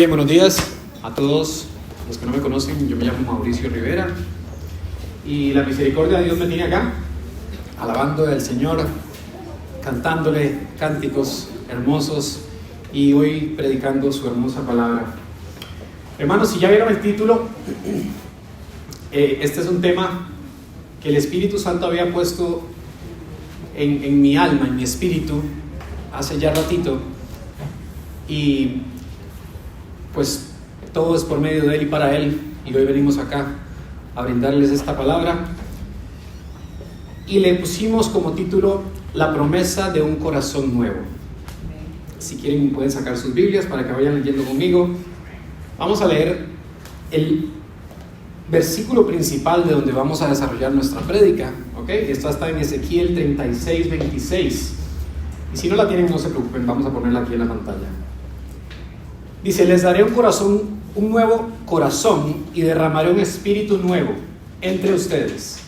Bien, buenos días a todos los que no me conocen. Yo me llamo Mauricio Rivera y la misericordia de Dios me tiene acá, alabando al Señor, cantándole cánticos hermosos y hoy predicando su hermosa palabra. Hermanos, si ya vieron el título, este es un tema que el Espíritu Santo había puesto en mi alma, en mi espíritu, hace ya ratito, y pues todo es por medio de Él y para Él, y hoy venimos acá a brindarles esta palabra, y le pusimos como título La promesa de un corazón nuevo. Si quieren pueden sacar sus Biblias para que vayan leyendo conmigo. Vamos a leer el versículo principal de donde vamos a desarrollar nuestra prédica, ¿ok? Esto está en Ezequiel 36, 26. Y si no la tienen, no se preocupen, vamos a ponerla aquí en la pantalla. Dice: les daré un nuevo corazón y derramaré un espíritu nuevo entre ustedes.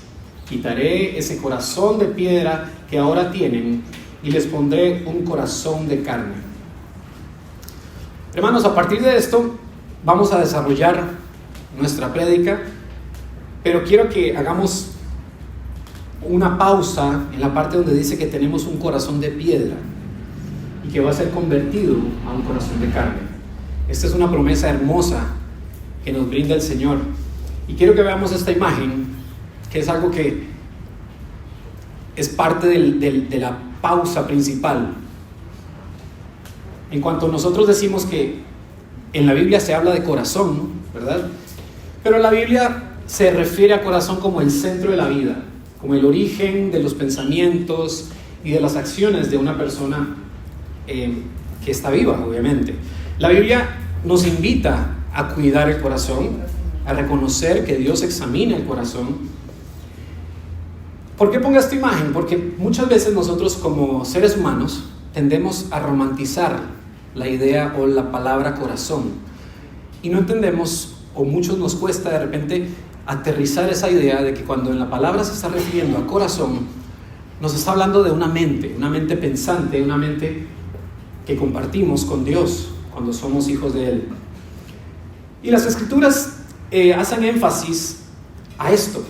Quitaré ese corazón de piedra que ahora tienen y les pondré un corazón de carne. Hermanos, a partir de esto vamos a desarrollar nuestra prédica, pero quiero que hagamos una pausa en la parte donde dice que tenemos un corazón de piedra y que va a ser convertido a un corazón de carne. Esta es una promesa hermosa que nos brinda el Señor, y quiero que veamos esta imagen, que es algo que es parte de la pausa principal. En cuanto nosotros decimos que en la Biblia se habla de corazón, ¿verdad? Pero la Biblia se refiere a corazón como el centro de la vida, como el origen de los pensamientos y de las acciones de una persona que está viva, obviamente. La Biblia nos invita a cuidar el corazón, a reconocer que Dios examina el corazón. ¿Por qué pongo esta imagen? Porque muchas veces nosotros como seres humanos tendemos a romantizar la idea o la palabra corazón y no entendemos, o muchos nos cuesta de repente aterrizar esa idea de que cuando en la palabra se está refiriendo a corazón, nos está hablando de una mente pensante, una mente que compartimos con Dios cuando somos hijos de Él. Y las Escrituras hacen énfasis a esto,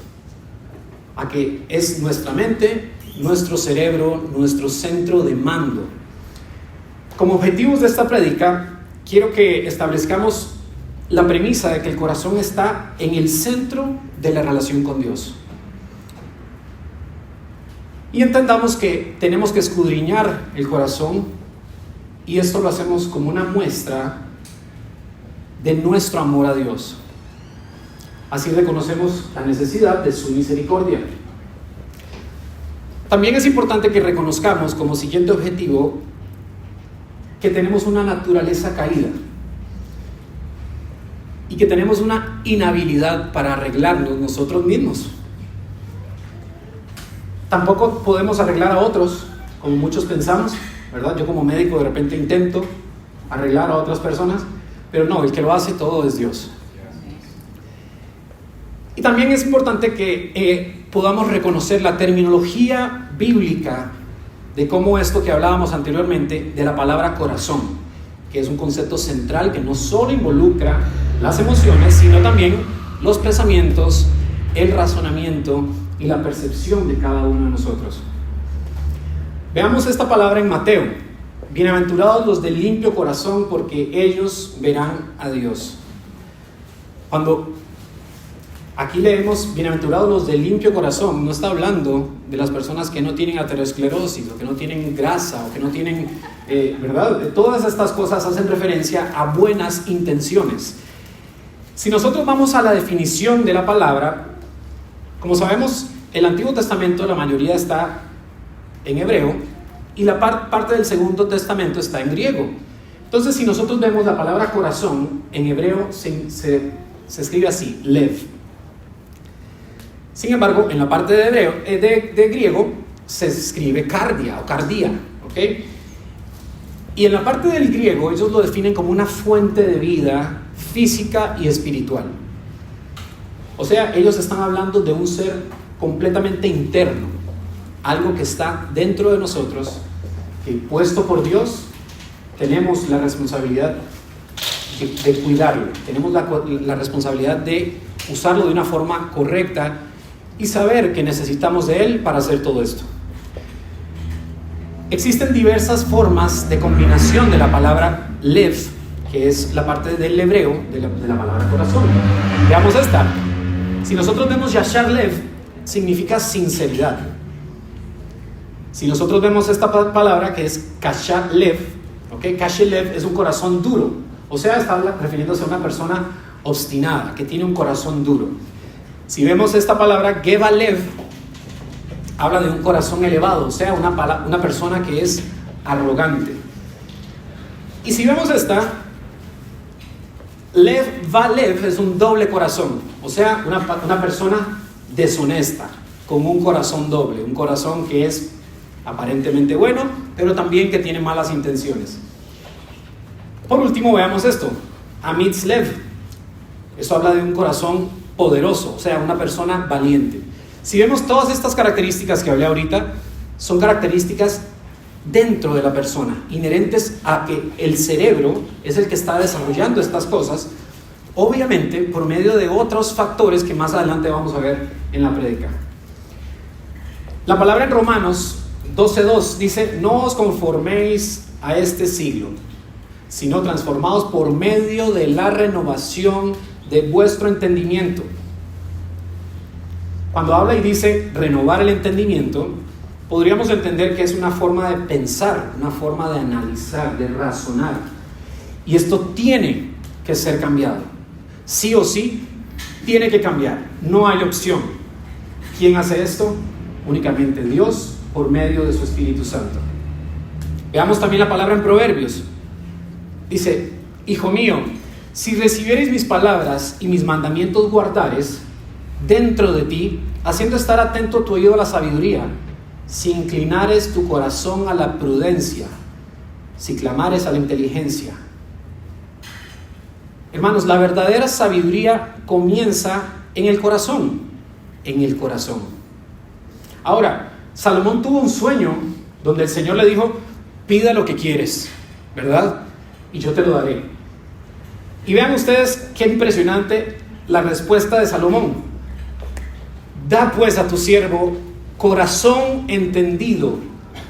a que es nuestra mente, nuestro cerebro, nuestro centro de mando. Como objetivos de esta prédica, quiero que establezcamos la premisa de que el corazón está en el centro de la relación con Dios. Y entendamos que tenemos que escudriñar el corazón, y esto lo hacemos como una muestra de nuestro amor a Dios. Así reconocemos la necesidad de su misericordia. También es importante que reconozcamos como siguiente objetivo que tenemos una naturaleza caída y que tenemos una inhabilidad para arreglarnos nosotros mismos. Tampoco podemos arreglar a otros como muchos pensamos, ¿verdad? Yo como médico de repente intento arreglar a otras personas, pero no, el que lo hace todo es Dios. Y también es importante que podamos reconocer la terminología bíblica de cómo esto que hablábamos anteriormente de la palabra corazón, que es un concepto central que no solo involucra las emociones, sino también los pensamientos, el razonamiento y la percepción de cada uno de nosotros. Veamos esta palabra en Mateo: bienaventurados los de limpio corazón, porque ellos verán a Dios. Cuando aquí leemos bienaventurados los de limpio corazón, no está hablando de las personas que no tienen aterosclerosis o que no tienen grasa o que no tienen, ¿verdad? Todas estas cosas hacen referencia a buenas intenciones. Si nosotros vamos a la definición de la palabra, como sabemos, el Antiguo Testamento la mayoría está en hebreo y la parte del Segundo Testamento está en griego. Entonces, si nosotros vemos la palabra corazón, en hebreo se escribe así, lev. Sin embargo, en la parte de griego se escribe cardia o cardía, ¿ok? Y en la parte del griego ellos lo definen como una fuente de vida física y espiritual. O sea, ellos están hablando de un ser completamente interno, algo que está dentro de nosotros, que puesto por Dios tenemos la responsabilidad de cuidarlo, tenemos la responsabilidad de usarlo de una forma correcta y saber que necesitamos de él para hacer todo esto. Existen diversas formas de combinación de la palabra lev, que es la parte del hebreo de la palabra corazón. Veamos esta. Si nosotros vemos yashar lev, significa sinceridad. Si nosotros vemos esta palabra que es kasha lev, ¿okay? Kasha lev es un corazón duro, o sea, está refiriéndose a una persona obstinada, que tiene un corazón duro. Si vemos esta palabra geva lev, habla de un corazón elevado, o sea, una persona que es arrogante. Y si vemos esta, lev va lev es un doble corazón, o sea, una persona deshonesta, con un corazón doble, un corazón que es aparentemente bueno, pero también que tiene malas intenciones. Por último, veamos esto, amitz lev. Esto habla de un corazón poderoso, o sea, una persona valiente. Si vemos todas estas características que hablé ahorita, son características dentro de la persona, inherentes a que el cerebro es el que está desarrollando estas cosas, obviamente por medio de otros factores que más adelante vamos a ver en la prédica. La palabra en Romanos 12:2 dice: no os conforméis a este siglo, sino transformados por medio de la renovación de vuestro entendimiento. Cuando habla y dice renovar el entendimiento, podríamos entender que es una forma de pensar, una forma de analizar, de razonar. Y esto tiene que ser cambiado. Sí o sí, tiene que cambiar. No hay opción. ¿Quién hace esto? Únicamente Dios, por medio de su Espíritu Santo. Veamos también la palabra en Proverbios. Dice: hijo mío, si recibiereis mis palabras y mis mandamientos guardares dentro de ti, haciendo estar atento tu oído a la sabiduría, si inclinares tu corazón a la prudencia, si clamares a la inteligencia. Hermanos, la verdadera sabiduría comienza en el corazón, en el corazón. Ahora, Salomón tuvo un sueño donde el Señor le dijo: pida lo que quieres, ¿verdad? Y yo te lo daré. Y vean ustedes qué impresionante la respuesta de Salomón. Da pues a tu siervo corazón entendido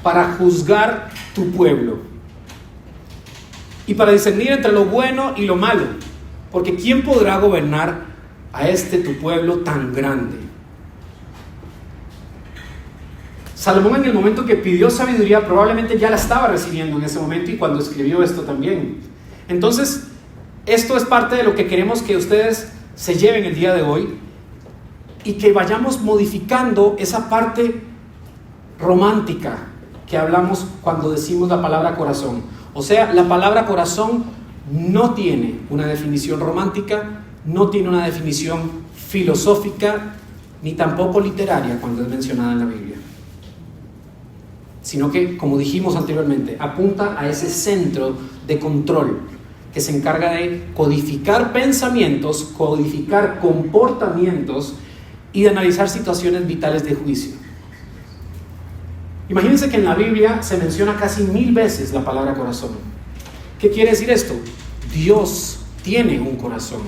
para juzgar tu pueblo y para discernir entre lo bueno y lo malo, porque ¿quién podrá gobernar a este tu pueblo tan grande? Salomón, en el momento que pidió sabiduría, probablemente ya la estaba recibiendo en ese momento, y cuando escribió esto también. Entonces, esto es parte de lo que queremos que ustedes se lleven el día de hoy, y que vayamos modificando esa parte romántica que hablamos cuando decimos la palabra corazón. O sea, la palabra corazón no tiene una definición romántica, no tiene una definición filosófica, ni tampoco literaria cuando es mencionada en la Biblia. Sino que, como dijimos anteriormente, apunta a ese centro de control que se encarga de codificar pensamientos, codificar comportamientos y de analizar situaciones vitales de juicio. Imagínense que en la Biblia se menciona casi 1000 veces la palabra corazón. ¿Qué quiere decir esto? Dios tiene un corazón.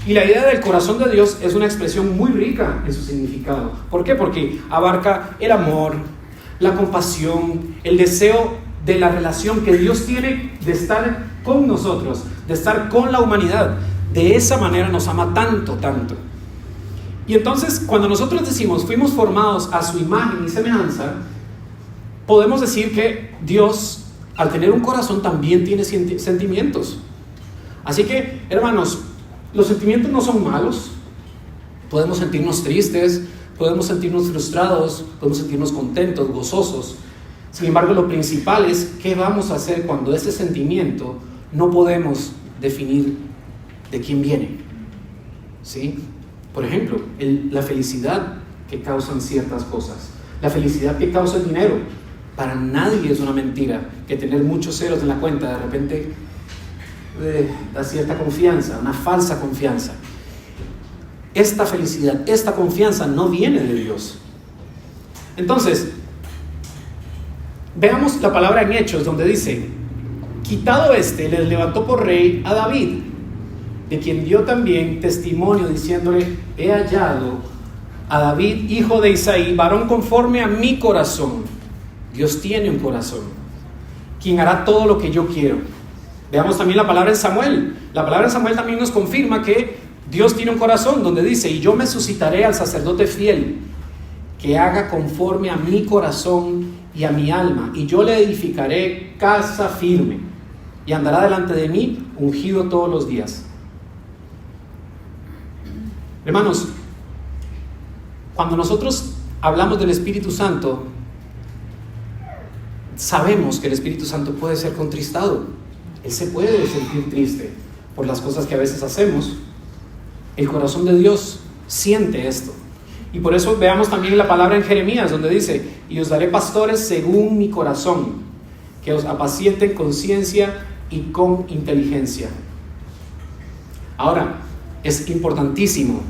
Y la idea del corazón de Dios es una expresión muy rica en su significado. ¿Por qué? Porque abarca el amor, la compasión, el deseo de la relación que Dios tiene de estar con nosotros, de estar con la humanidad. De esa manera nos ama tanto, tanto. Y entonces, cuando nosotros decimos fuimos formados a su imagen y semejanza, podemos decir que Dios, al tener un corazón, también tiene sentimientos. Así que, hermanos, los sentimientos no son malos. Podemos sentirnos tristes, podemos sentirnos frustrados, podemos sentirnos contentos, gozosos. Sin embargo, lo principal es qué vamos a hacer cuando ese sentimiento no podemos definir de quién viene. ¿Sí? Por ejemplo, la felicidad que causan ciertas cosas, la felicidad que causa el dinero. Para nadie es una mentira que tener muchos ceros en la cuenta de repente da cierta confianza, una falsa confianza. Esta felicidad, esta confianza no viene de Dios. Entonces, veamos la palabra en Hechos donde dice: Quitado este, les levantó por rey a David, de quien dio también testimonio diciéndole: he hallado a David, hijo de Isaí, varón conforme a mi corazón. Dios tiene un corazón, quien hará todo lo que yo quiero. Veamos también la palabra en Samuel. La palabra en Samuel también nos confirma que Dios tiene un corazón, donde dice: y yo me suscitaré al sacerdote fiel, que haga conforme a mi corazón y a mi alma, y yo le edificaré casa firme, y andará delante de mí ungido todos los días. Hermanos, cuando nosotros hablamos del Espíritu Santo, sabemos que el Espíritu Santo puede ser contristado. Él se puede sentir triste por las cosas que a veces hacemos. El corazón de Dios siente esto. Y por eso veamos también la palabra en Jeremías, donde dice: y os daré pastores según mi corazón, que os apacienten con ciencia y con inteligencia. Ahora, es importantísimo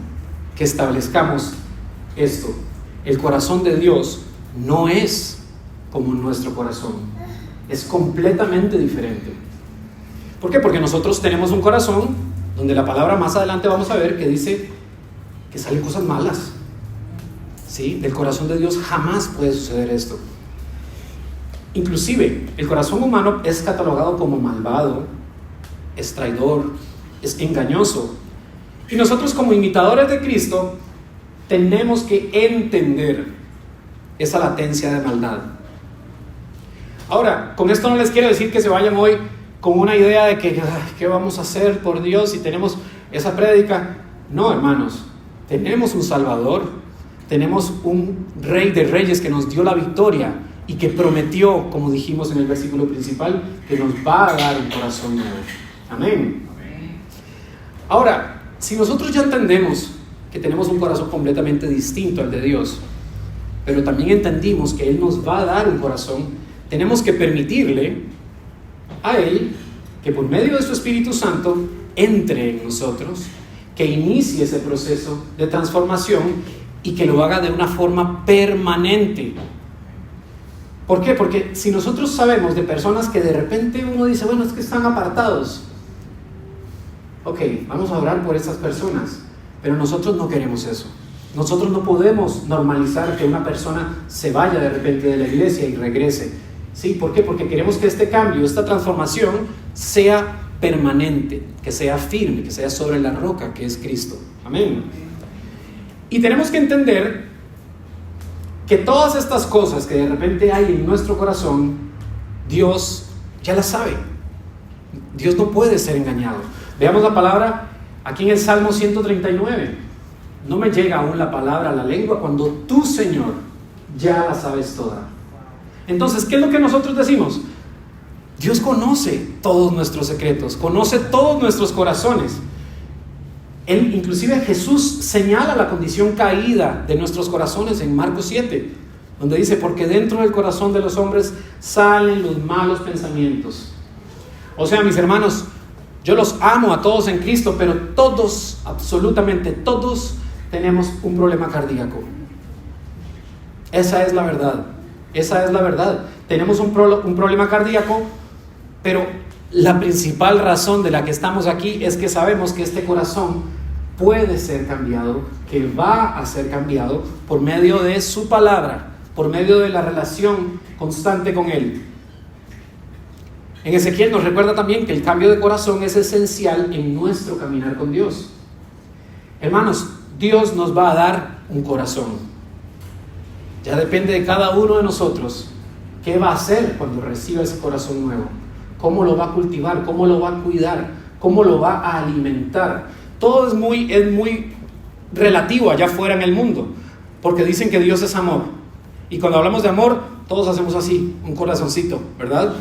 que establezcamos esto. El corazón de Dios no es como nuestro corazón. Es completamente diferente. ¿Por qué? Porque nosotros tenemos un corazón donde la palabra más adelante vamos a ver que dice que salen cosas malas. ¿Sí? Del corazón de Dios jamás puede suceder esto. Inclusive, el corazón humano es catalogado como malvado, es traidor, es engañoso. Y nosotros, como imitadores de Cristo, tenemos que entender esa latencia de maldad. Ahora, con esto no les quiero decir que se vayan hoy con una idea de que ¿qué vamos a hacer por Dios si tenemos esa prédica? No, hermanos, tenemos un Salvador. Tenemos un Rey de Reyes que nos dio la victoria y que prometió, como dijimos en el versículo principal, que nos va a dar un corazón nuevo. Amén. Ahora, si nosotros ya entendemos que tenemos un corazón completamente distinto al de Dios, pero también entendimos que Él nos va a dar un corazón, tenemos que permitirle a Él que por medio de su Espíritu Santo entre en nosotros, que inicie ese proceso de transformación y que lo haga de una forma permanente. ¿Por qué? Porque si nosotros sabemos de personas que de repente uno dice: bueno, es que están apartados. Ok, vamos a orar por esas personas, pero nosotros no queremos eso. Nosotros no podemos normalizar que una persona se vaya de repente de la iglesia y regrese. ¿Sí? ¿Por qué? Porque queremos que este cambio, esta transformación sea permanente, que sea firme, que sea sobre la roca que es Cristo. Amén. Y tenemos que entender que todas estas cosas que de repente hay en nuestro corazón, Dios ya las sabe. Dios no puede ser engañado. Veamos la palabra aquí en el Salmo 139. No me llega aún la palabra a la lengua cuando tú, Señor, ya la sabes toda. Entonces, ¿qué es lo que nosotros decimos? Dios conoce todos nuestros secretos, conoce todos nuestros corazones. Él, inclusive Jesús señala la condición caída de nuestros corazones en Marcos 7, donde dice: porque dentro del corazón de los hombres salen los malos pensamientos. O sea, mis hermanos, yo los amo a todos en Cristo, pero todos, absolutamente todos, tenemos un problema cardíaco. Esa es la verdad. Esa es la verdad. Tenemos un problema cardíaco, pero la principal razón de la que estamos aquí es que sabemos que este corazón puede ser cambiado, que va a ser cambiado por medio de su palabra, por medio de la relación constante con Él. En Ezequiel nos recuerda también que el cambio de corazón es esencial en nuestro caminar con Dios. Hermanos, Dios nos va a dar un corazón. Ya depende de cada uno de nosotros qué va a hacer cuando reciba ese corazón nuevo. Cómo lo va a cultivar, cómo lo va a cuidar, cómo lo va a alimentar. Todo es muy relativo allá afuera en el mundo, porque dicen que Dios es amor. Y cuando hablamos de amor, todos hacemos así, un corazoncito, ¿verdad?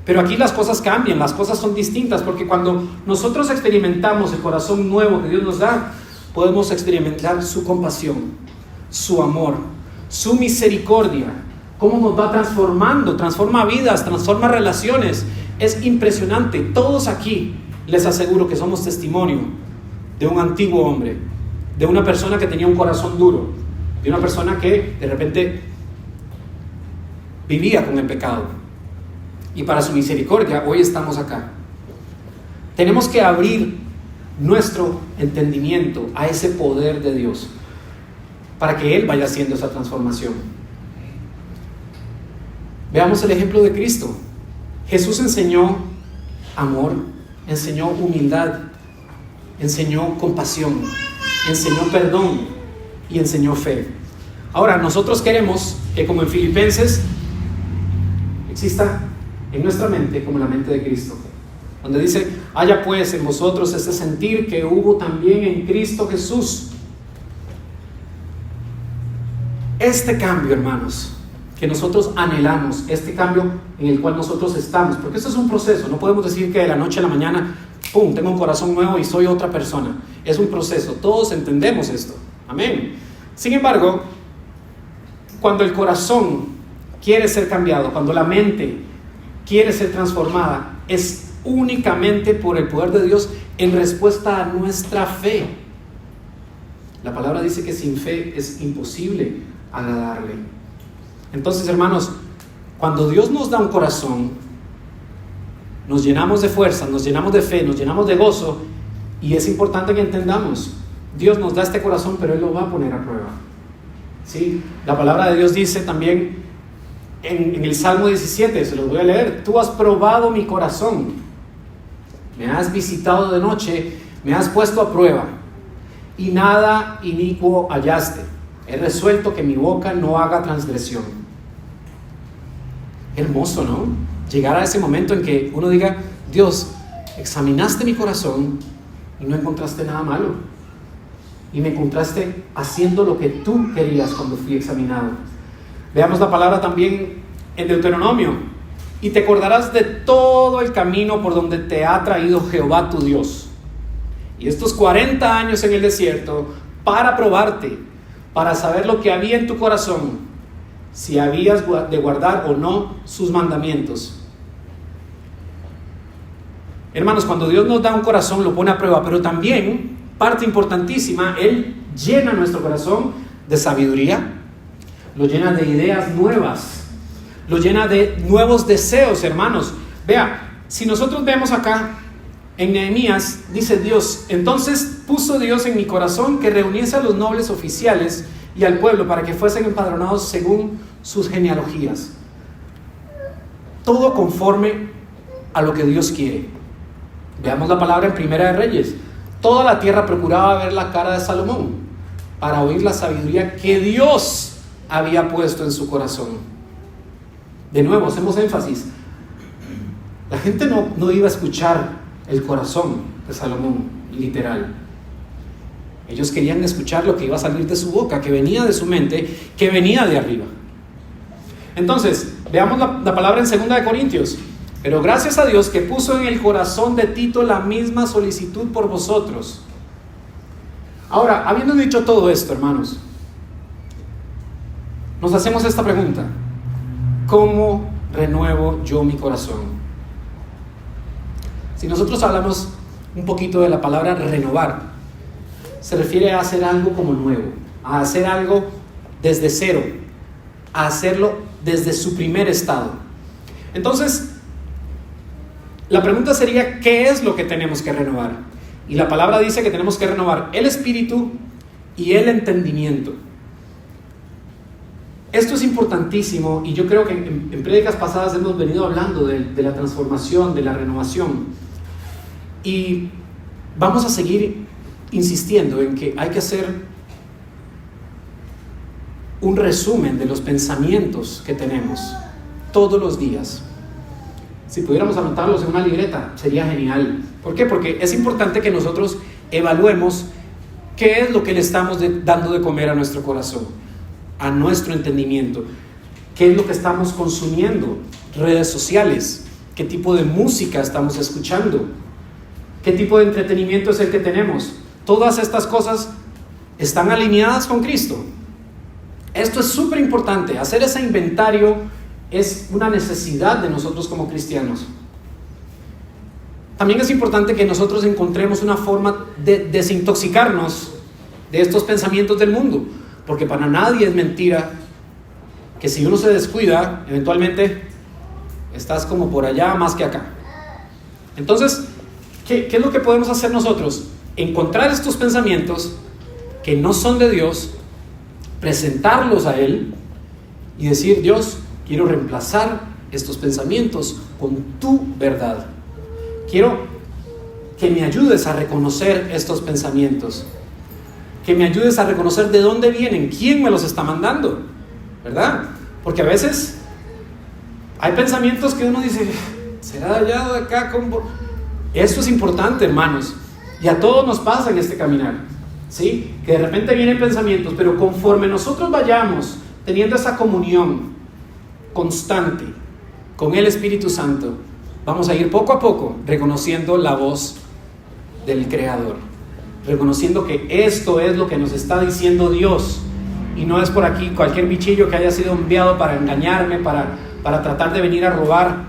Pero aquí las cosas cambian, las cosas son distintas, porque cuando nosotros experimentamos el corazón nuevo que Dios nos da, podemos experimentar su compasión, su amor, su misericordia, cómo nos va transformando, transforma vidas, transforma relaciones. Es impresionante. Todos aquí les aseguro que somos testimonio de un antiguo hombre, de una persona que tenía un corazón duro, de una persona que de repente vivía con el pecado. y para su misericordia hoy estamos acá. Tenemos que abrir nuestro entendimiento a ese poder de Dios para que Él vaya haciendo esa transformación. Veamos el ejemplo de Cristo. Jesús enseñó amor, enseñó humildad, enseñó compasión, enseñó perdón y enseñó fe. Ahora, nosotros queremos que, como en Filipenses, exista en nuestra mente como la mente de Cristo, donde dice: haya pues en vosotros ese sentir que hubo también en Cristo Jesús. Este cambio, hermanos, que nosotros anhelamos, este cambio en el cual nosotros estamos, porque esto es un proceso. No podemos decir que de la noche a la mañana, ¡pum!, tengo un corazón nuevo y soy otra persona. Es un proceso, todos entendemos esto, amén. Sin embargo, cuando el corazón quiere ser cambiado, cuando la mente quiere ser transformada, es únicamente por el poder de Dios en respuesta a nuestra fe. La palabra dice que sin fe es imposible agradarle. Entonces, hermanos, cuando Dios nos da un corazón, nos llenamos de fuerza, nos llenamos de fe, nos llenamos de gozo, y es importante que entendamos, Dios nos da este corazón, pero Él lo va a poner a prueba. ¿Sí? La palabra de Dios dice también en el Salmo 17, se los voy a leer: tú has probado mi corazón, me has visitado de noche, me has puesto a prueba, y nada inicuo hallaste. He resuelto que mi boca no haga transgresión. Hermoso, ¿no? Llegar a ese momento en que uno diga: Dios, examinaste mi corazón y no encontraste nada malo, y me encontraste haciendo lo que tú querías cuando fui examinado. Veamos la palabra también en Deuteronomio: y te acordarás de todo el camino por donde te ha traído Jehová tu Dios, y estos 40 años en el desierto, para probarte, para saber lo que había en tu corazón, si habías de guardar o no sus mandamientos. Hermanos, cuando Dios nos da un corazón, lo pone a prueba, pero también, parte importantísima, Él llena nuestro corazón de sabiduría, lo llena de ideas nuevas, lo llena de nuevos deseos, hermanos. Vea, si nosotros vemos acá en Nehemías, dice Dios: entonces puso Dios en mi corazón que reuniese a los nobles oficiales y al pueblo para que fuesen empadronados según sus genealogías. Todo conforme a lo que Dios quiere. Veamos la palabra en Primera de Reyes: toda la tierra procuraba ver la cara de Salomón para oír la sabiduría que Dios había puesto en su corazón. De nuevo, hacemos énfasis: la gente no iba a escuchar el corazón de Salomón, literal. Ellos querían escuchar lo que iba a salir de su boca, que venía de su mente, que venía de arriba. Entonces, veamos la palabra en 2 de Corintios: pero gracias a Dios que puso en el corazón de Tito la misma solicitud por vosotros. Ahora, habiendo dicho todo esto, hermanos, nos hacemos esta pregunta: ¿cómo renuevo yo mi corazón? Si nosotros hablamos un poquito de la palabra renovar, se refiere a hacer algo como nuevo, a hacer algo desde cero, a hacerlo desde su primer estado. Entonces, la pregunta sería: ¿qué es lo que tenemos que renovar? Y la palabra dice que tenemos que renovar el espíritu y el entendimiento. Esto es importantísimo, y yo creo que en prédicas pasadas hemos venido hablando de la transformación, de la renovación, y vamos a seguir insistiendo en que hay que hacer un resumen de los pensamientos que tenemos todos los días. Si pudiéramos anotarlos en una libreta, sería genial. ¿Por qué? Porque es importante que nosotros evaluemos qué es lo que le estamos dando de comer a nuestro corazón, a nuestro entendimiento. ¿Qué es lo que estamos consumiendo? Redes sociales. ¿Qué tipo de música estamos escuchando? ¿Qué tipo de entretenimiento es el que tenemos? Todas estas cosas están alineadas con Cristo. Esto es súper importante. Hacer ese inventario es una necesidad de nosotros como cristianos. También es importante que nosotros encontremos una forma de desintoxicarnos de estos pensamientos del mundo, porque para nadie es mentira que si uno se descuida, eventualmente estás como por allá más que acá. Entonces, ¿qué es lo que podemos hacer nosotros? Encontrar estos pensamientos que no son de Dios, presentarlos a Él y decir: Dios, quiero reemplazar estos pensamientos con tu verdad. Quiero que me ayudes a reconocer estos pensamientos, que me ayudes a reconocer de dónde vienen, quién me los está mandando, ¿verdad? Porque a veces hay pensamientos que uno dice: ¿será de allá o de acá? Eso es importante, hermanos, y a todos nos pasa en este caminar, ¿sí? Que de repente vienen pensamientos, pero conforme nosotros vayamos teniendo esa comunión constante con el Espíritu Santo, vamos a ir poco a poco reconociendo la voz del Creador, reconociendo que esto es lo que nos está diciendo Dios, y no es por aquí cualquier bichillo que haya sido enviado para engañarme, para tratar de venir a robar,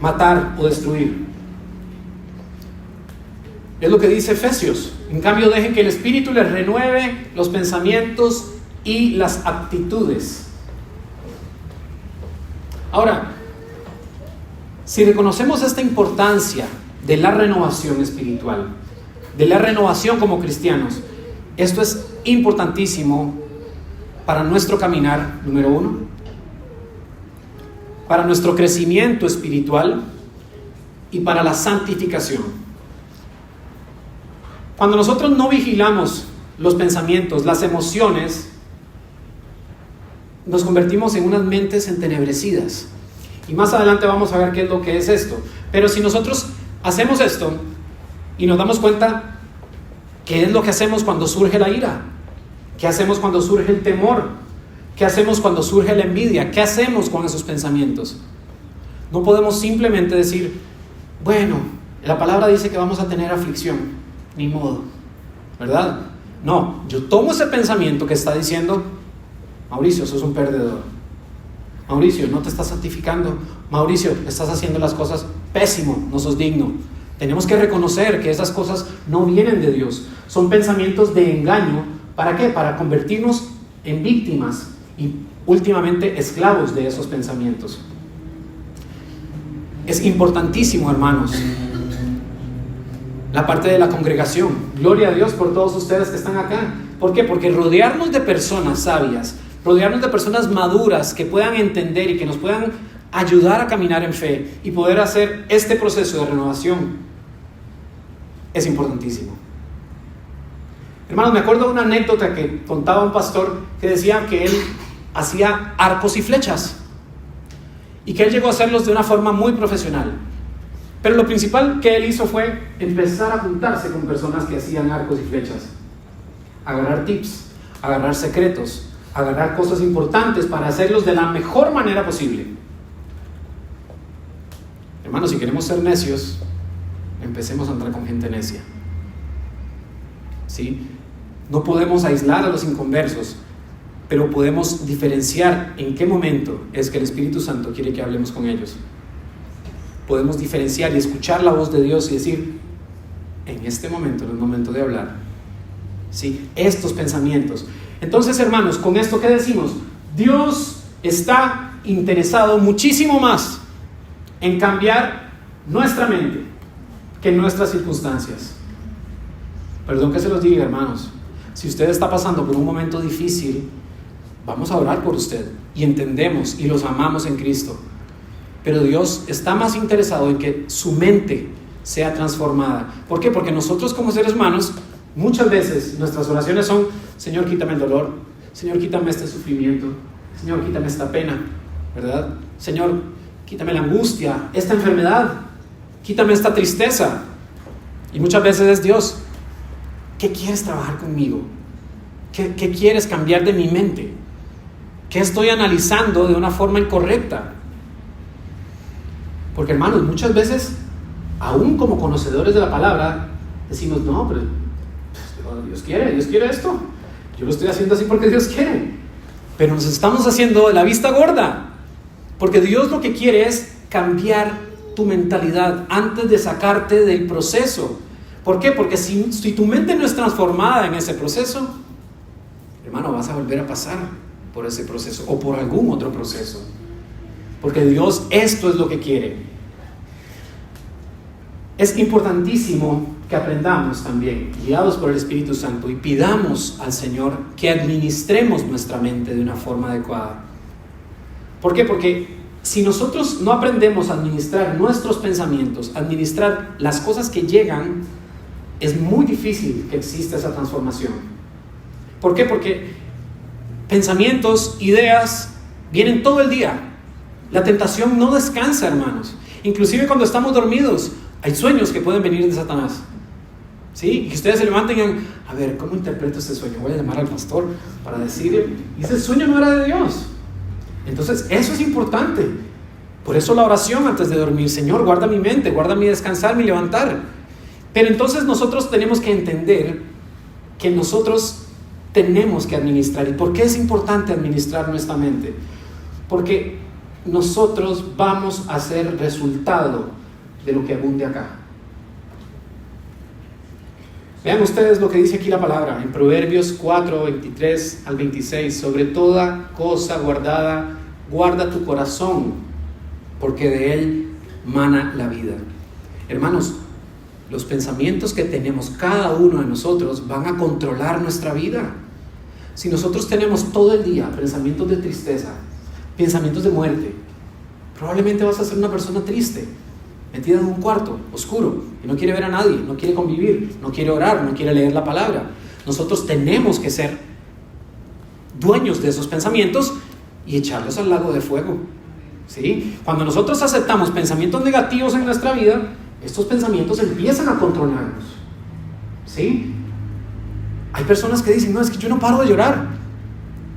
matar o destruir. Es lo que dice Efesios: en cambio, dejen que el Espíritu les renueve los pensamientos y las actitudes. Ahora, si reconocemos esta importancia de la renovación espiritual, de la renovación como cristianos, esto es importantísimo para nuestro caminar, número uno, para nuestro crecimiento espiritual y para la santificación. Cuando nosotros no vigilamos los pensamientos, las emociones, nos convertimos en unas mentes entenebrecidas. Y más adelante vamos a ver qué es lo que es esto. Pero si nosotros hacemos esto y nos damos cuenta, ¿qué es lo que hacemos cuando surge la ira? ¿Qué hacemos cuando surge el temor? ¿Qué hacemos cuando surge la envidia? ¿Qué hacemos con esos pensamientos? No podemos simplemente decir: bueno, la palabra dice que vamos a tener aflicción, ni modo, ¿verdad? No, yo tomo ese pensamiento que está diciendo: Mauricio, sos un perdedor. Mauricio, no te estás santificando. Mauricio, estás haciendo las cosas pésimo, no sos digno. Tenemos que reconocer que esas cosas no vienen de Dios. Son pensamientos de engaño. ¿Para qué? Para convertirnos en víctimas y últimamente esclavos de esos pensamientos. Es importantísimo, hermanos, la parte de la congregación. Gloria a Dios por todos ustedes que están acá. ¿Por qué? Porque rodearnos de personas sabias, rodearnos de personas maduras que puedan entender y que nos puedan ayudar a caminar en fe y poder hacer este proceso de renovación es importantísimo. Hermanos, me acuerdo de una anécdota que contaba un pastor que decía que él hacía arcos y flechas y que él llegó a hacerlos de una forma muy profesional. Pero lo principal que él hizo fue empezar a juntarse con personas que hacían arcos y flechas, agarrar tips, agarrar secretos, agarrar cosas importantes para hacerlos de la mejor manera posible. Hermanos, si queremos ser necios, empecemos a andar con gente necia, ¿sí? No podemos aislar a los inconversos, pero podemos diferenciar en qué momento es que el Espíritu Santo quiere que hablemos con ellos. Podemos diferenciar y escuchar la voz de Dios y decir: en este momento no es momento de hablar, ¿sí? Estos pensamientos. Entonces, hermanos, con esto que decimos, Dios está interesado muchísimo más en cambiar nuestra mente que en nuestras circunstancias. Perdón que se los diga, hermanos, si usted está pasando por un momento difícil, vamos a orar por usted y entendemos y los amamos en Cristo. Pero Dios está más interesado en que su mente sea transformada. ¿Por qué? Porque nosotros como seres humanos, muchas veces nuestras oraciones son: Señor, quítame el dolor. Señor, quítame este sufrimiento. Señor, quítame esta pena, ¿verdad? Señor, quítame la angustia, esta enfermedad. Quítame esta tristeza. Y muchas veces es: Dios, ¿qué quieres trabajar conmigo? ¿Qué quieres cambiar de mi mente? ¿Qué estoy analizando de una forma incorrecta? Porque, hermanos, muchas veces, aún como conocedores de la palabra, decimos: no, pero Dios quiere esto. Yo lo estoy haciendo así porque Dios quiere. Pero nos estamos haciendo la vista gorda. Porque Dios lo que quiere es cambiar tu mentalidad antes de sacarte del proceso. ¿Por qué? Porque si tu mente no es transformada en ese proceso, hermano, vas a volver a pasar por ese proceso o por algún otro proceso. porque Dios esto es lo que quiere. Es importantísimo que aprendamos también, guiados por el Espíritu Santo, y pidamos al Señor que administremos nuestra mente de una forma adecuada. ¿Por qué? Porque si nosotros no aprendemos a administrar nuestros pensamientos, administrar las cosas que llegan, es muy difícil que exista esa transformación. ¿Por qué? Porque pensamientos, ideas, vienen todo el día. La tentación no descansa, hermanos. Inclusive cuando estamos dormidos, hay sueños que pueden venir de Satanás. ¿Sí? Y que ustedes se levanten y digan, a ver, ¿cómo interpreto este sueño? Voy a llamar al pastor para decirle, y ese sueño no era de Dios. Entonces, eso es importante. Por eso la oración antes de dormir, Señor, guarda mi mente, guarda mi descansar, mi levantar. Pero entonces nosotros tenemos que entender que nosotros tenemos que administrar. ¿Y por qué es importante administrar nuestra mente? Porque nosotros vamos a ser resultado de lo que abunde acá. Vean ustedes lo que dice aquí la palabra en Proverbios 4, 23 al 26. Sobre toda cosa guardada, guarda tu corazón, porque de él mana la vida. Hermanos, los pensamientos que tenemos cada uno de nosotros van a controlar nuestra vida. Si nosotros tenemos todo el día pensamientos de tristeza, pensamientos de muerte, probablemente vas a ser una persona triste, metida en un cuarto oscuro y no quiere ver a nadie, no quiere convivir, no quiere orar, no quiere leer la palabra. Nosotros tenemos que ser dueños de esos pensamientos y echarlos al lago de fuego. ¿Sí? Cuando nosotros aceptamos pensamientos negativos en nuestra vida, estos pensamientos empiezan a controlarnos. ¿Sí? Hay personas que dicen, no, es que yo no paro de llorar.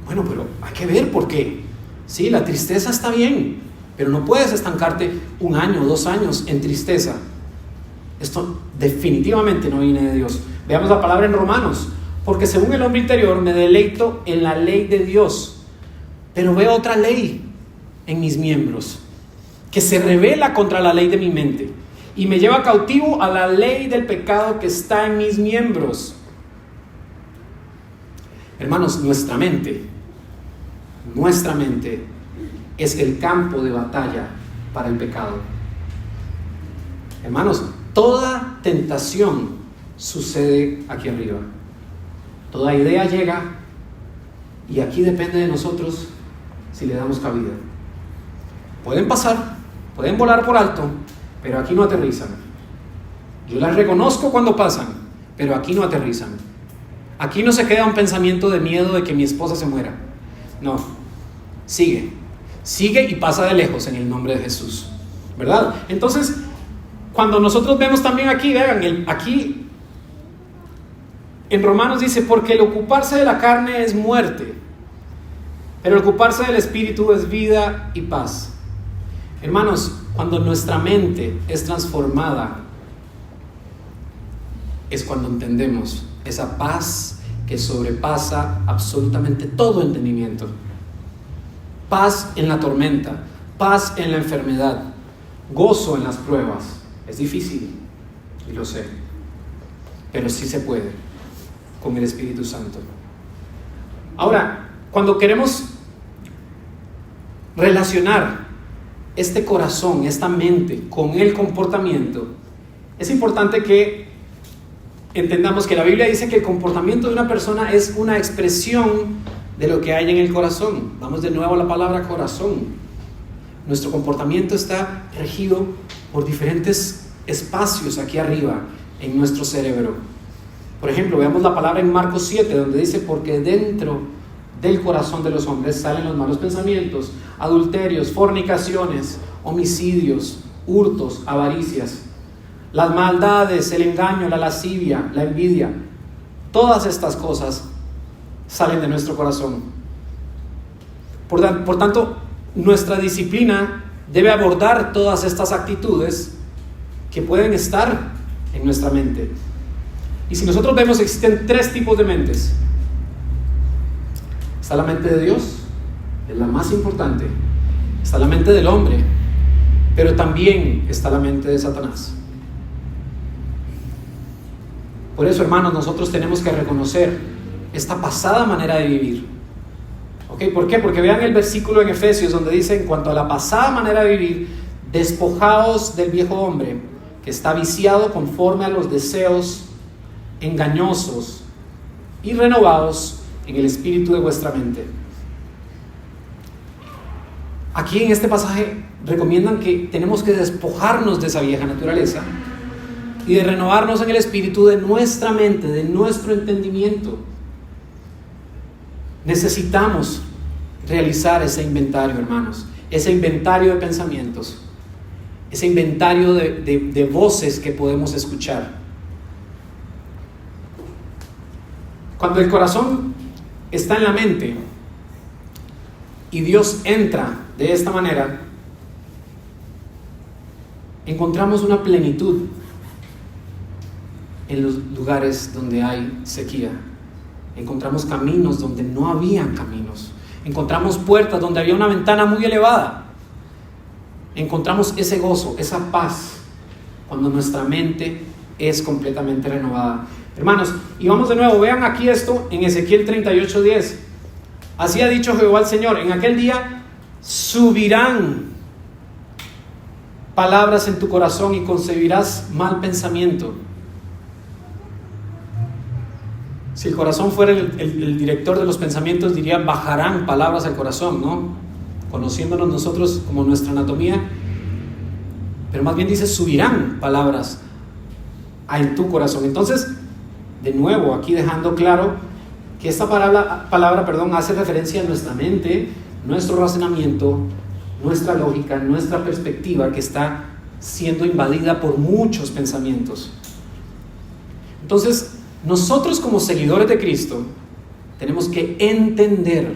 Bueno, pero hay que ver por qué. Sí, la tristeza está bien, pero no puedes estancarte 1 año, 2 años en tristeza. Esto definitivamente no viene de Dios. Veamos la palabra en Romanos. Porque según el hombre interior me deleito en la ley de Dios, pero veo otra ley en mis miembros que se rebela contra la ley de mi mente y me lleva cautivo a la ley del pecado que está en mis miembros. Hermanos, nuestra mente es el campo de batalla para el pecado. Hermanos, toda tentación sucede aquí arriba. Toda idea llega y aquí depende de nosotros si le damos cabida. Pueden pasar, pueden volar por alto, pero aquí no aterrizan. Yo las reconozco cuando pasan, pero aquí no aterrizan. Aquí no se queda un pensamiento de miedo de que mi esposa se muera. No, sigue y pasa de lejos en el nombre de Jesús, ¿verdad? Entonces, cuando nosotros vemos también aquí, vean, aquí en Romanos dice, porque el ocuparse de la carne es muerte, pero el ocuparse del Espíritu es vida y paz. Hermanos, cuando nuestra mente es transformada, es cuando entendemos esa paz que sobrepasa absolutamente todo entendimiento. Paz en la tormenta, paz en la enfermedad, gozo en las pruebas. Es difícil, y lo sé, pero sí se puede con el Espíritu Santo. Ahora, cuando queremos relacionar este corazón, esta mente con el comportamiento, es importante que entendamos que la Biblia dice que el comportamiento de una persona es una expresión de lo que hay en el corazón. Vamos de nuevo a la palabra corazón. Nuestro comportamiento está regido por diferentes espacios aquí arriba en nuestro cerebro. Por ejemplo, veamos la palabra en Marcos 7, donde dice, porque dentro del corazón de los hombres salen los malos pensamientos, adulterios, fornicaciones, homicidios, hurtos, avaricias, las maldades, el engaño, la lascivia, la envidia. Todas estas cosas salen de nuestro corazón. Por tanto, nuestra disciplina debe abordar todas estas actitudes que pueden estar en nuestra mente. Y si nosotros vemos, existen 3 tipos de mentes. Está la mente de Dios, es la más importante. Está la mente del hombre, pero también está la mente de Satanás. Por eso, hermanos, nosotros tenemos que reconocer esta pasada manera de vivir. ¿Ok? ¿Por qué? Porque vean el versículo en Efesios donde dice: en cuanto a la pasada manera de vivir, despojaos del viejo hombre que está viciado conforme a los deseos engañosos y renovados en el espíritu de vuestra mente. Aquí en este pasaje recomiendan que tenemos que despojarnos de esa vieja naturaleza y de renovarnos en el espíritu de nuestra mente, de nuestro entendimiento. Necesitamos realizar ese inventario, hermanos, ese inventario de pensamientos, ese inventario de voces que podemos escuchar. Cuando el corazón está en la mente y Dios entra de esta manera, encontramos una plenitud en los lugares donde hay sequía. Encontramos caminos donde no había caminos. Encontramos puertas donde había una ventana muy elevada. Encontramos ese gozo, esa paz, cuando nuestra mente es completamente renovada. Hermanos, y vamos de nuevo, vean aquí esto en Ezequiel 38:10. Así ha dicho Jehová el Señor: en aquel día subirán palabras en tu corazón y concebirás mal pensamiento. Si el corazón fuera el director de los pensamientos, diría: bajarán palabras al corazón, ¿no? Conociéndonos nosotros como nuestra anatomía. Pero más bien dice: subirán palabras en tu corazón. Entonces, de nuevo, aquí dejando claro que esta palabra, hace referencia a nuestra mente, nuestro razonamiento, nuestra lógica, nuestra perspectiva, que está siendo invadida por muchos pensamientos. Entonces, nosotros como seguidores de Cristo tenemos que entender.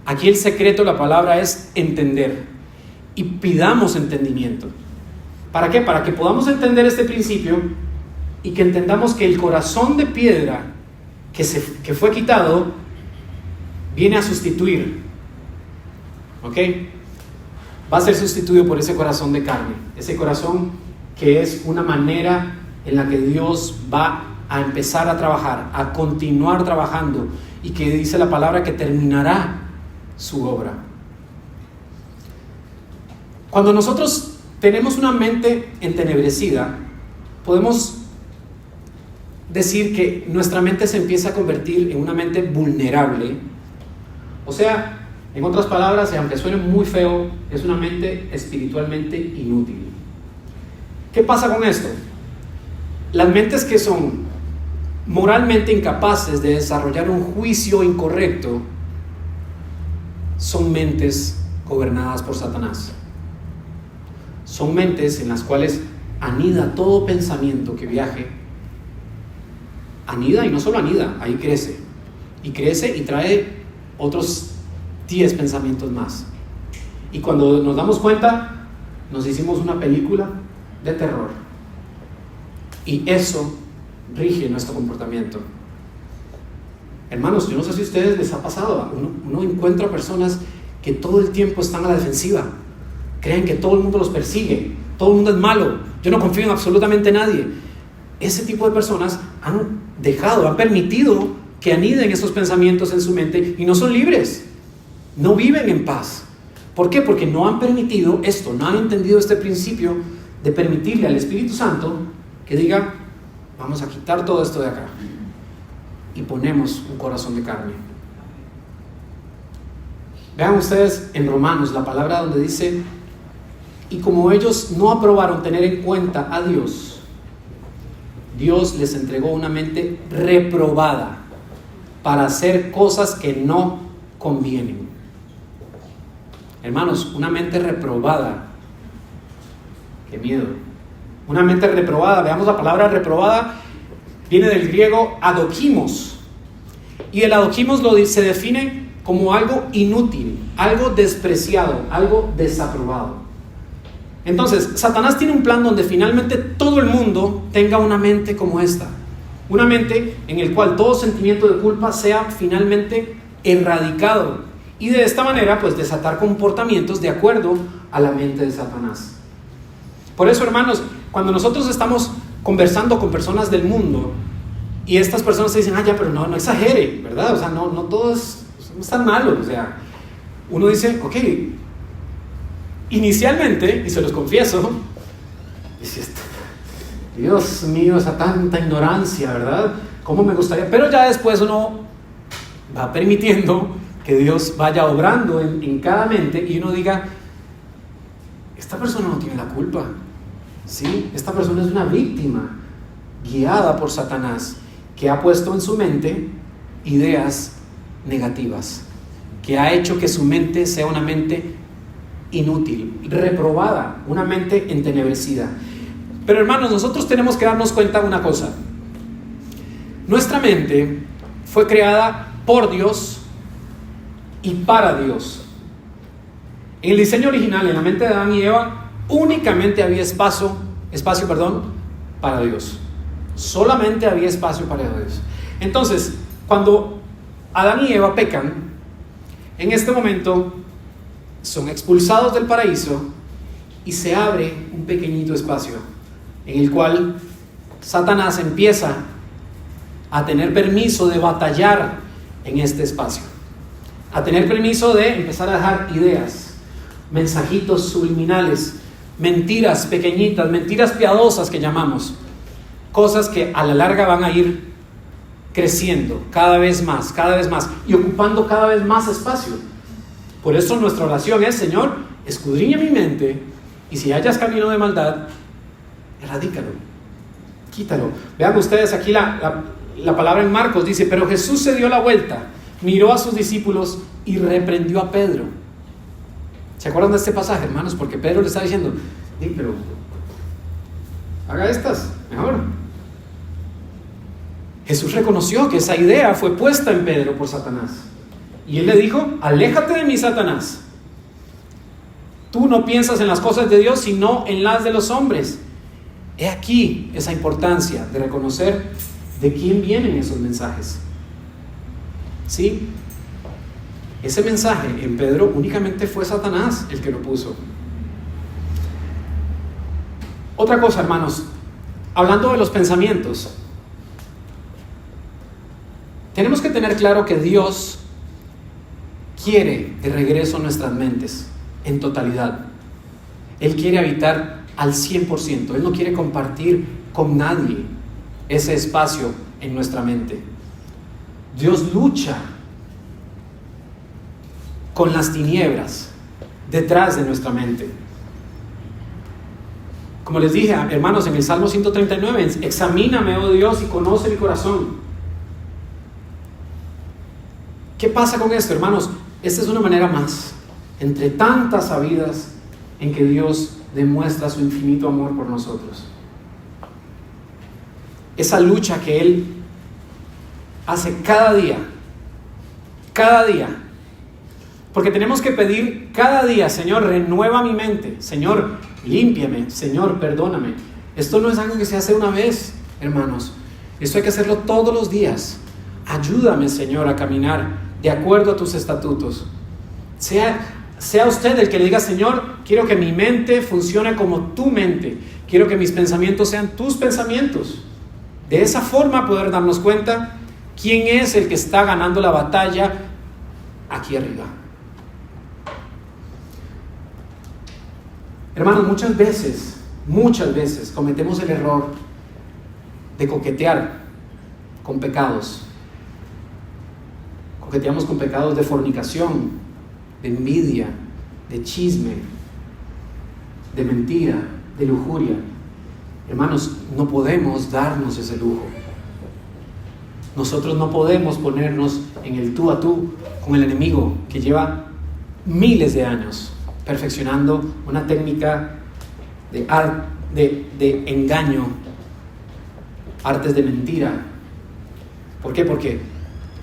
Aquí el secreto de la palabra es entender. Y pidamos entendimiento. ¿Para qué? Para que podamos entender este principio y que entendamos que el corazón de piedra que fue quitado viene a sustituir. ¿Ok? Va a ser sustituido por ese corazón de carne. Ese corazón que es una manera en la que Dios va a empezar a trabajar, a continuar trabajando, y que dice la palabra que terminará su obra. Cuando nosotros tenemos una mente entenebrecida, podemos decir que nuestra mente se empieza a convertir en una mente vulnerable. O sea, en otras palabras, y aunque suene muy feo, es una mente espiritualmente inútil. ¿Qué pasa con esto? Las mentes que son moralmente incapaces de desarrollar un juicio incorrecto son mentes gobernadas por Satanás. Son mentes en las cuales anida todo pensamiento que viaje. Anida, y no solo anida, ahí crece. Y crece y trae otros 10 pensamientos más. Y cuando nos damos cuenta, nos hicimos una película de terror. Y eso rige nuestro comportamiento. Hermanos, yo no sé si a ustedes les ha pasado. Uno encuentra personas que todo el tiempo están a la defensiva. Creen que todo el mundo los persigue. Todo el mundo es malo. Yo no confío en absolutamente nadie. Ese tipo de personas han permitido que aniden esos pensamientos en su mente y no son libres. No viven en paz. ¿Por qué? Porque no han permitido esto, no han entendido este principio de permitirle al Espíritu Santo que diga: vamos a quitar todo esto de acá y ponemos un corazón de carne. Vean ustedes en Romanos la palabra donde dice: y como ellos no aprobaron tener en cuenta a Dios, Dios les entregó una mente reprobada para hacer cosas que no convienen. Hermanos, una mente reprobada, qué miedo. Una mente reprobada, veamos la palabra reprobada, viene del griego adokimos. Y el adokimos se define como algo inútil, algo despreciado, algo desaprobado. Entonces, Satanás tiene un plan donde finalmente todo el mundo tenga una mente como esta. Una mente en el cual todo sentimiento de culpa sea finalmente erradicado. Y de esta manera, pues, desatar comportamientos de acuerdo a la mente de Satanás. Por eso, hermanos, cuando nosotros estamos conversando con personas del mundo y estas personas se dicen: ya, pero no exagere, ¿verdad? O sea, no todo es no están malos. O sea, uno dice, ok, inicialmente, y se los confieso, dice, Dios mío, esa tanta ignorancia, ¿verdad? ¿Cómo me gustaría? Pero ya después uno va permitiendo que Dios vaya obrando en cada mente y uno diga, esta persona no tiene la culpa, ¿sí? Esta persona es una víctima guiada por Satanás, que ha puesto en su mente ideas negativas, que ha hecho que su mente sea una mente inútil, reprobada, una mente entenebrecida. Pero hermanos, nosotros tenemos que darnos cuenta de una cosa. Nuestra mente fue creada por Dios y para Dios. En el diseño original, en la mente de Adán y Eva, únicamente había espacio para Dios. Solamente había espacio para Dios. Entonces, cuando Adán y Eva pecan, en este momento son expulsados del paraíso y se abre un pequeñito espacio en el cual Satanás empieza a tener permiso de batallar en este espacio, a tener permiso de empezar a dejar ideas, mensajitos subliminales, mentiras pequeñitas, mentiras piadosas que llamamos, cosas que a la larga van a ir creciendo cada vez más y ocupando cada vez más espacio. Por eso nuestra oración es: Señor, escudriña mi mente, y si hayas camino de maldad, erradícalo, quítalo. Vean ustedes aquí la palabra en Marcos, dice: pero Jesús se dio la vuelta, miró a sus discípulos y reprendió a Pedro. ¿Se acuerdan de este pasaje, hermanos? Porque Pedro le está diciendo: sí, pero haga estas mejor. Jesús reconoció que esa idea fue puesta en Pedro por Satanás, y él le dijo: aléjate de mí, Satanás. Tú no piensas en las cosas de Dios, sino en las de los hombres. He aquí esa importancia de reconocer de quién vienen esos mensajes. ¿Sí? Ese mensaje en Pedro únicamente fue Satanás el que lo puso. Otra cosa, hermanos, hablando de los pensamientos, tenemos que tener claro que Dios quiere de regreso nuestras mentes en totalidad. Él quiere habitar al 100%. Él no quiere compartir con nadie ese espacio en nuestra mente. Dios lucha con las tinieblas detrás de nuestra mente. Como les dije, hermanos, en el Salmo 139, examíname, oh Dios, y conoce mi corazón. ¿Qué pasa con esto, hermanos? Esta es una manera más, entre tantas sabidas, en que Dios demuestra su infinito amor por nosotros. Esa lucha que Él hace cada día, porque tenemos que pedir cada día: Señor, renueva mi mente, Señor, límpiame, Señor, perdóname. Esto no es algo que se hace una vez, hermanos. Esto hay que hacerlo todos los días. Ayúdame, Señor, a caminar de acuerdo a tus estatutos. Sea usted el que le diga: Señor, quiero que mi mente funcione como tu mente, quiero que mis pensamientos sean tus pensamientos. De esa forma poder darnos cuenta quién es el que está ganando la batalla aquí arriba. Hermanos, muchas veces cometemos el error de coquetear con pecados. Coqueteamos con pecados de fornicación, de envidia, de chisme, de mentira, de lujuria. Hermanos, no podemos darnos ese lujo. Nosotros no podemos ponernos en el tú a tú con el enemigo, que lleva miles de años perfeccionando una técnica de engaño, artes de mentira. ¿Por qué? Porque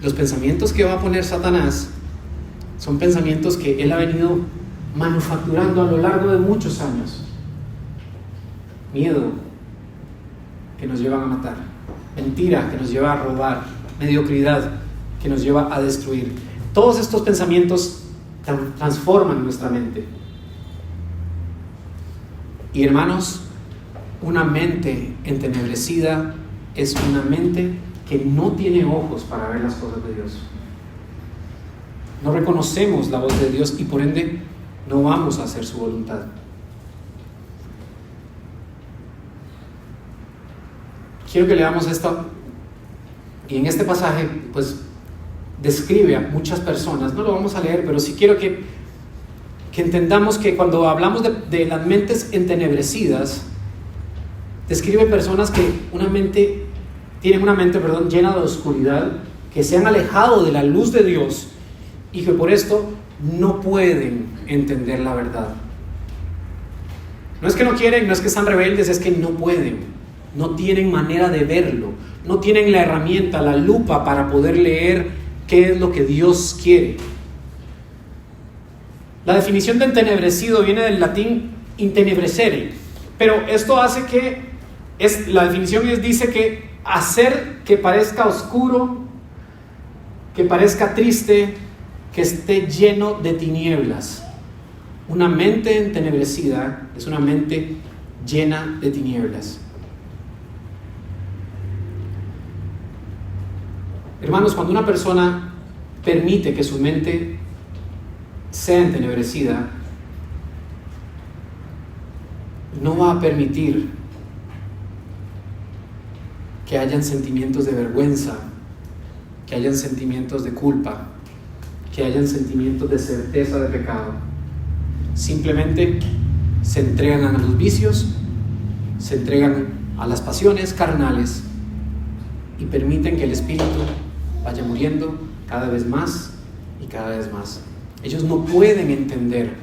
los pensamientos que va a poner Satanás son pensamientos que él ha venido manufacturando a lo largo de muchos años. Miedo, que nos llevan a matar. Mentira, que nos lleva a robar. Mediocridad, que nos lleva a destruir. Todos estos pensamientos transforman nuestra mente. Y hermanos, una mente entenebrecida es una mente que no tiene ojos para ver las cosas de Dios. no reconocemos la voz de Dios y por ende no vamos a hacer su voluntad. Quiero que leamos esto, y en este pasaje pues describe a muchas personas. No lo vamos a leer, pero sí quiero que entendamos que cuando hablamos de las mentes entenebrecidas, describe personas que tienen una mente llena de oscuridad, que se han alejado de la luz de Dios y que por esto no pueden entender la verdad. No es que no quieren, no es que están rebeldes, es que no pueden, no tienen manera de verlo, no tienen la herramienta, la lupa para poder leer qué es lo que Dios quiere. La definición de entenebrecido viene del latín intenebrecere, pero esto hace que, la definición dice que hacer que parezca oscuro, que parezca triste, que esté lleno de tinieblas. Una mente entenebrecida es una mente llena de tinieblas. Hermanos, cuando una persona permite que su mente sea entenebrecida, no va a permitir que hayan sentimientos de vergüenza, que hayan sentimientos de culpa, que hayan sentimientos de certeza de pecado. Simplemente se entregan a los vicios, se entregan a las pasiones carnales y permiten que el espíritu vaya muriendo cada vez más y cada vez más. Ellos no pueden entender.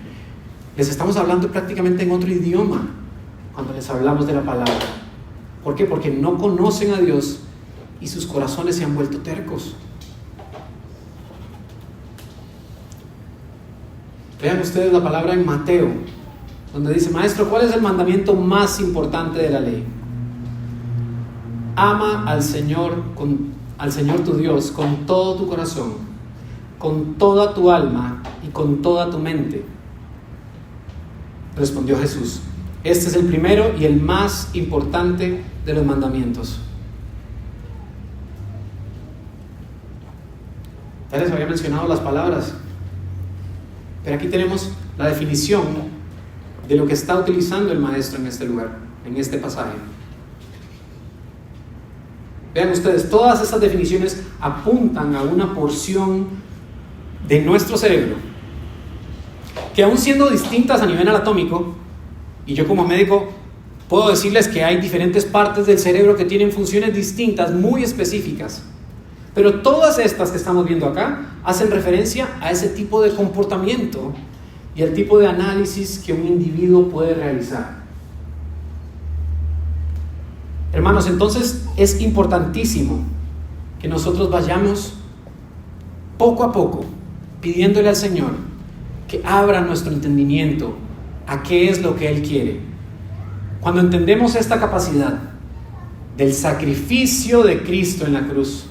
Les estamos hablando prácticamente en otro idioma cuando les hablamos de la palabra. ¿Por qué? Porque no conocen a Dios y sus corazones se han vuelto tercos. Vean ustedes la palabra en Mateo, donde dice: Maestro, ¿cuál es el mandamiento más importante de la ley? Ama al Señor tu Dios con todo tu corazón, con toda tu alma y con toda tu mente. Respondió Jesús: este es el primero y el más importante de los mandamientos. Ya les había mencionado las palabras, pero aquí tenemos la definición de lo que está utilizando el maestro en este lugar, en este pasaje. Vean ustedes, todas estas definiciones apuntan a una porción de nuestro cerebro que, aún siendo distintas a nivel anatómico, y yo como médico puedo decirles que hay diferentes partes del cerebro que tienen funciones distintas, muy específicas, pero todas estas que estamos viendo acá hacen referencia a ese tipo de comportamiento y al tipo de análisis que un individuo puede realizar. Hermanos, entonces es importantísimo que nosotros vayamos poco a poco pidiéndole al Señor que abra nuestro entendimiento a qué es lo que Él quiere. Cuando entendemos esta capacidad del sacrificio de Cristo en la cruz,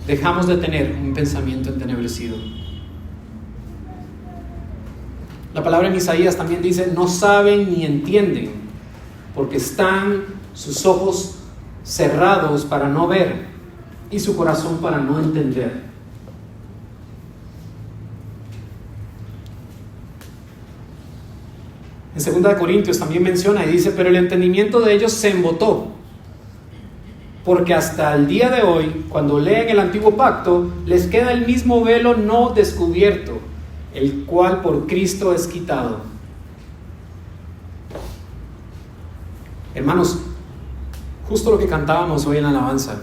dejamos de tener un pensamiento entenebrecido. La palabra en Isaías también dice: no saben ni entienden, porque están sus ojos cerrados para no ver y su corazón para no entender. En 2 Corintios también menciona y dice: pero el entendimiento de ellos se embotó, porque hasta el día de hoy, cuando leen el antiguo pacto, les queda el mismo velo no descubierto, el cual por Cristo es quitado. Hermanos, justo lo que cantábamos hoy en la alabanza,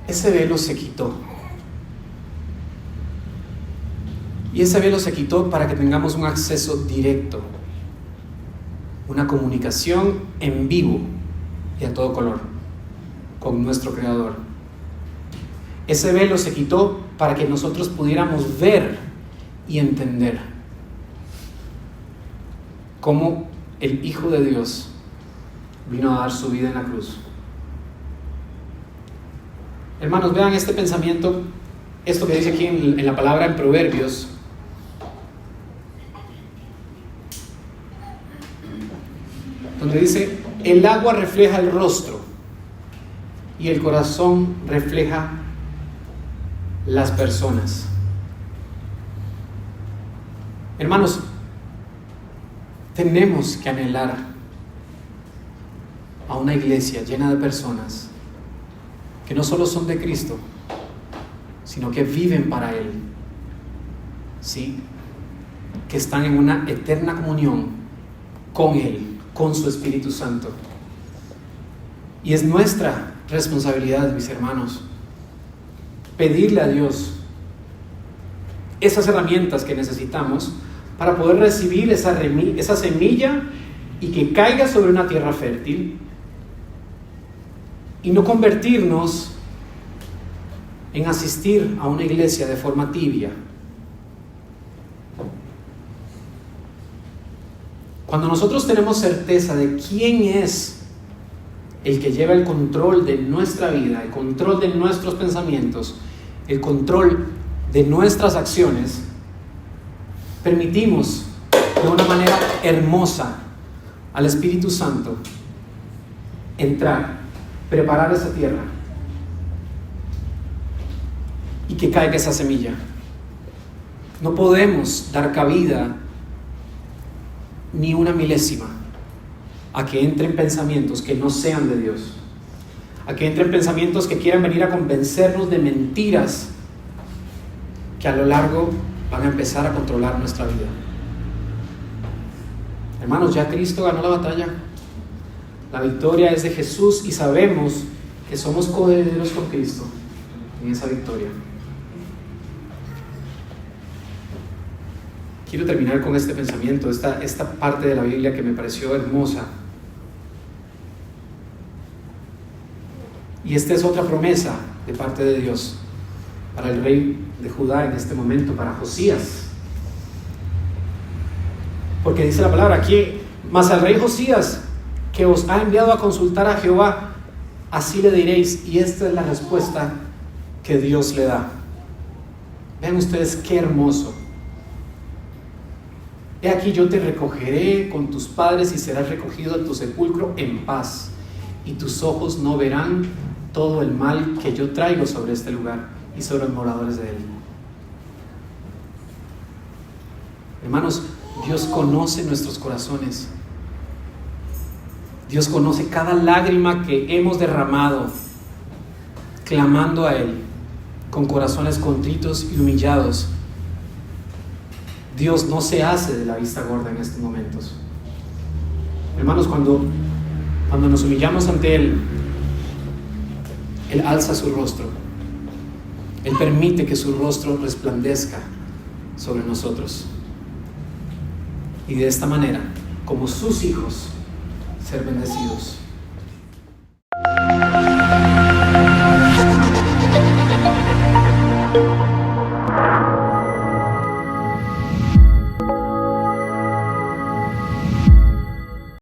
ese velo se quitó. Y ese velo se quitó para que tengamos un acceso directo, una comunicación en vivo y a todo color con nuestro Creador. Ese velo se quitó para que nosotros pudiéramos ver y entender cómo el Hijo de Dios vino a dar su vida en la cruz. Hermanos, vean este pensamiento, esto que dice aquí en la palabra en Proverbios. Donde dice: el agua refleja el rostro y el corazón refleja las personas. Hermanos, tenemos que anhelar a una iglesia llena de personas que no solo son de Cristo, sino que viven para Él, ¿sí? Que están en una eterna comunión con Él, con su Espíritu Santo. Y es nuestra responsabilidad, mis hermanos, pedirle a Dios esas herramientas que necesitamos para poder recibir esa semilla y que caiga sobre una tierra fértil, y no convertirnos en asistir a una iglesia de forma tibia. Cuando nosotros tenemos certeza de quién es el que lleva el control de nuestra vida, el control de nuestros pensamientos, el control de nuestras acciones, permitimos de una manera hermosa al Espíritu Santo entrar, preparar esa tierra y que caiga esa semilla. No podemos dar cabida ni una milésima a que entren pensamientos que no sean de Dios, a que entren pensamientos que quieran venir a convencernos de mentiras que a lo largo van a empezar a controlar nuestra vida. Hermanos, ya Cristo ganó la batalla. La victoria es de Jesús y sabemos que somos coherederos con Cristo en esa victoria. Quiero terminar con este pensamiento, esta parte de la Biblia que me pareció hermosa. Y esta es otra promesa de parte de Dios para el rey de Judá en este momento, para Josías. Porque dice la palabra aquí: mas al rey Josías, que os ha enviado a consultar a Jehová, así le diréis. Y esta es la respuesta que Dios le da. Vean ustedes qué hermoso. He aquí, yo te recogeré con tus padres y serás recogido a tu sepulcro en paz, y tus ojos no verán todo el mal que yo traigo sobre este lugar y sobre los moradores de él. Hermanos, Dios conoce nuestros corazones. Dios conoce cada lágrima que hemos derramado clamando a Él con corazones contritos y humillados. Dios no se hace de la vista gorda en estos momentos. Hermanos, cuando nos humillamos ante Él, Él alza su rostro. Él permite que su rostro resplandezca sobre nosotros. Y de esta manera, como sus hijos, ser bendecidos.